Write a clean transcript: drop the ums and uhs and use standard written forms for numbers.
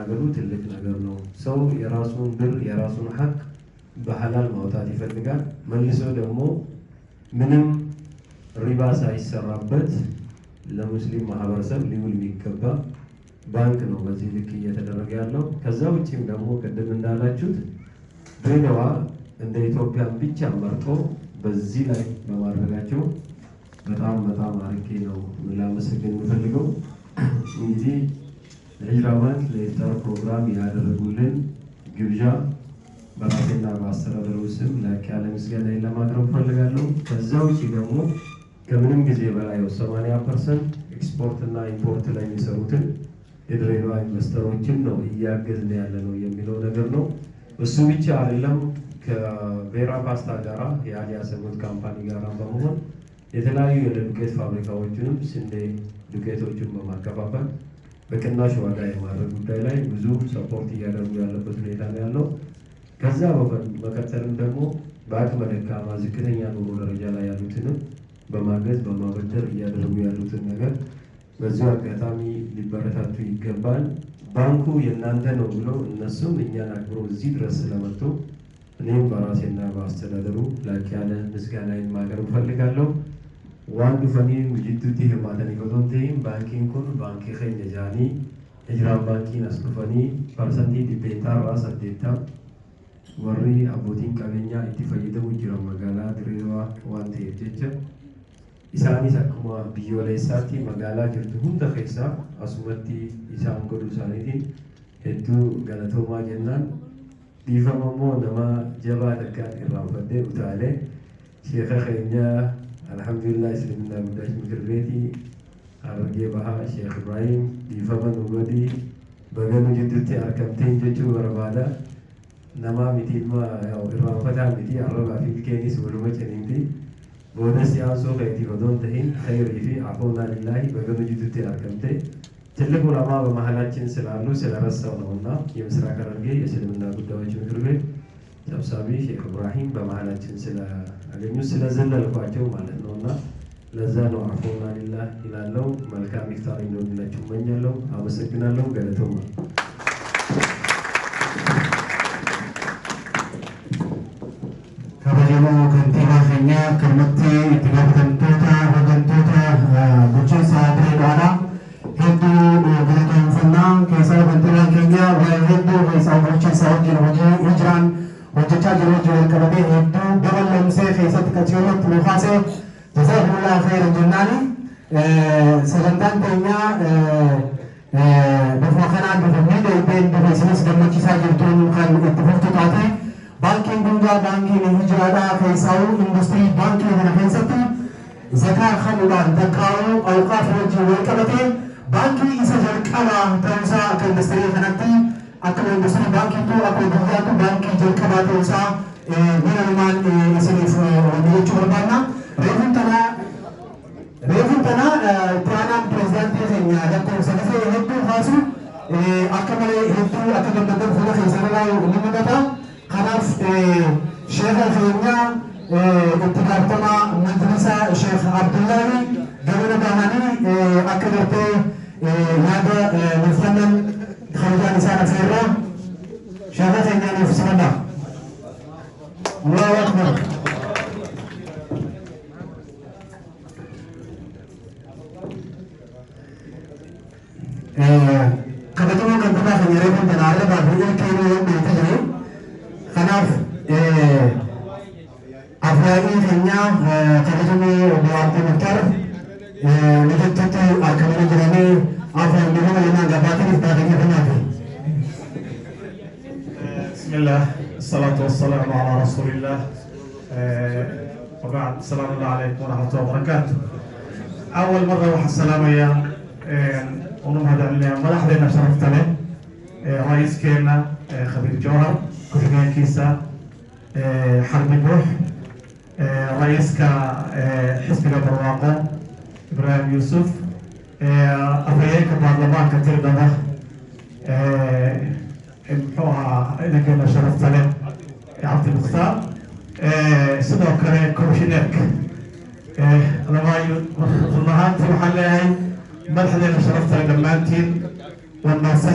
መታገሉ ትልቅ ነገር ነው። ሰው የራሱን ብር የራሱን ሀቅ በሐላል ማውጣት ይፈልጋል። መልሶ ደግሞ ምንም ሪባ ሳይሰራበት ለሙስሊም ማህበረሰብ ሊውል የሚገባ ባንክ ነው በዚህ ልክ እየተደረገ ያለው። ከዛ ውጪም ደግሞ ቅድም እንዳላችሁት ድሬዳዋ እንደ ኢትዮጵያ ብቻ መርጦ በዚህ ላይ በማድረጋቸው በጣም አርጌ ነው ላመሰግን የምፈልገው። እንግዲህ ለሂጅራ ባንክ ለኢፍጣር ፕሮግራም ያደረጉልን ግብዣ በራሴና በአስተዳደሩ ስም ላቅ ያለ ምስጋና ለማቅረብ ፈልጋለሁ። ከዛ ውጪ ደግሞ ከምንም ጊዜ በላይ 80% ኤክስፖርት እና ኢምፖርት ላይ የሚሰሩትን የድሬዳዋ ኢንቨስተሮችን ነው እያገዝን ያለ ነው የሚለው ነገር ነው። እሱ ብቻ አይደለም። ከቬራ ፓስታ ጋራ የአሊያ ሰቦት ካምፓኒ ጋራ በመሆን የተለያዩ የዱቄት ፋብሪካዎችንም ስንዴ ዱቄቶችን በማከፋፈል በቅናሽ ዋጋ የማድረግ ጉዳይ ላይ ብዙ ሰፖርት እያደረጉ ያለበት ሁኔታ ነው ያለው። ከዛ በመቀጠልም ደግሞ በአቅመ ደካማ ዝቅተኛ ኑሮ ደረጃ ላይ ያሉትንም በማገዝ በማበደር እያደረጉ ያሉትን ነገር በዚሁ አጋጣሚ ሊበረታቱ ይገባል። ባንኩ የእናንተ ነው ብሎ እነሱም እኛን አክብሮ እዚህ ድረስ ስለመጡ እኔም በራሴና በአስተዳደሩ ላቅ ያለ ምስጋናን ማቅረብ እፈልጋለሁ። ዋን ዱፈኒ ጅዱቲ ህማተኒ ቆቶንቴም ባንኪን ኩን ባንኪ ኸኝ ጃኒ ሂጅራን ባንኪን አስዱፈኒ ፐርሰንቲ ዲቤታ ራስ አዴታ ወሪ አቦቲን ቀበኛ ኢቲ ፈይደሙ ጅራን መጋላ ድሬዳዋ ዋን ta'eef jecha isaanis akkuma biyyoolessaatti magaalaa jirtu hunda keessa asumatti isaan godhuu isaaniitiin hedduu galatoomaa jennaan. Dhiifama immoo nama jabaa dhaggaan irraanfadhee utaalee sheekha keenya alhamdulillah Islaamummaa guddaa Mikir Beetii Harargee Bahaa Sheekh Ibrahim dhiifama nu godhi baganu jidduutti argamteen jechuu barbaada. Nama miti ilma irraanfataa miti arrabaa fi ilkeenis waluma ciniinti. ቦነስ ያንሶ ከይቲ ወዶን ተሂን ኸይር ይፊ አፎና ሊላሂ በገኑ ጅዱት ያርከምቴ ትልቅ ዑለማ በመሃላችን ስላሉ ስለረሳው ነውና የምስራቅ ሐረርጌ የእስልምና ጉዳዮች ምክር ቤት ሰብሳቢ ሼክ ኢብራሂም በመሃላችን ስለአገኙ ስለዘለልኳቸው ማለት ነውና ለዛ ነው አፎና ሊላሂ ይላለው። መልካም ኢፍጣር እንዲሆንላችሁ እመኛለሁ። አመሰግናለሁ። ገለቶማ ከንቲባ ኸኛ ከመቴ ኢትጋፍተንቶታ ወገንቶታ ቡቼሳ ድሬዳዋና ሄዱ ገለቶንፈና ከሳ ከንቲባ ኸኛ ወሄዱ ወይሳ ቡቼሳ ወጅን ወጂ ሂጅራን ወጀቻ ጅሮጅ ወልቀበቴ ሄዱ ገበለምሴ ኸይሰት ከቺዮት ሙኻሴ ጀዛኩሙላሁ ኸይረን ጀናኒ ሰገንታን ተኛ በፎኸና በሚደ ኢቤን በፈስነስ ገመቺሳ ጅርቱን ካን ኢትፈፍቱታቴ ባንኪን ጉንጋ ባንኪን ሂጅራዳ ከይሳው ኢንዱስትሪ ባንኪ የሆነ ከይሰቱ ዘካ ኸሙዳን ተካው አውቃፍ ወጅ ወልቀበቴ ባንኪ ኢሰጀር ቀባ ተውሳ ከኢንዱስትሪ ከነቲ አከ ኢንዱስትሪ ባንኪ ቱ አከ ጉንጋቱ ባንኪ ጀልቀባ ተውሳ ሚናልማን ኢሰኒፍ ወንጆች ወርባና ሬፉንተና ፕራናም ፕሬዝዳንት የኛ ደኮ ሰነፈ የህዱ ሀሱ አከመለ ህዱ አከገመደር ሁለ ከይሰራው ልምመታ خلاص شيخ خيرنا اتقابتنا مدرسة شيخ عبد الله قبل بهاني أكدت هذا الفنان خرجان نساء فيرا شيخ خيرنا نفس الله الله أكبر. كبتنا كنتنا خيرا كنتنا على بعض كيلو يوم تجري خلاف أفرادي فينا كذلك بوقت مكتر نجدت أكمل جرامي أفراد منهم لنا جباتي تاجي فينا. بسم الله الصلاة والسلام على رسول الله وبعد السلام عليكم ورحمة الله وبركاته. أول مرة السلام يا ونم هذا اللي ملاحظين شرفتنا رئيس كينا خبير جوهر كوشنيا كيسا حرب بوح رئيس حزب البرواقة إبراهيم يوسف أفريقيا كبرلمان كتير دمه محوها إنك أنا شرفت له عبد المختار سيدو كره كوشنيك لما يظنها في محلها ملحظة شرفت له جمانتين والناس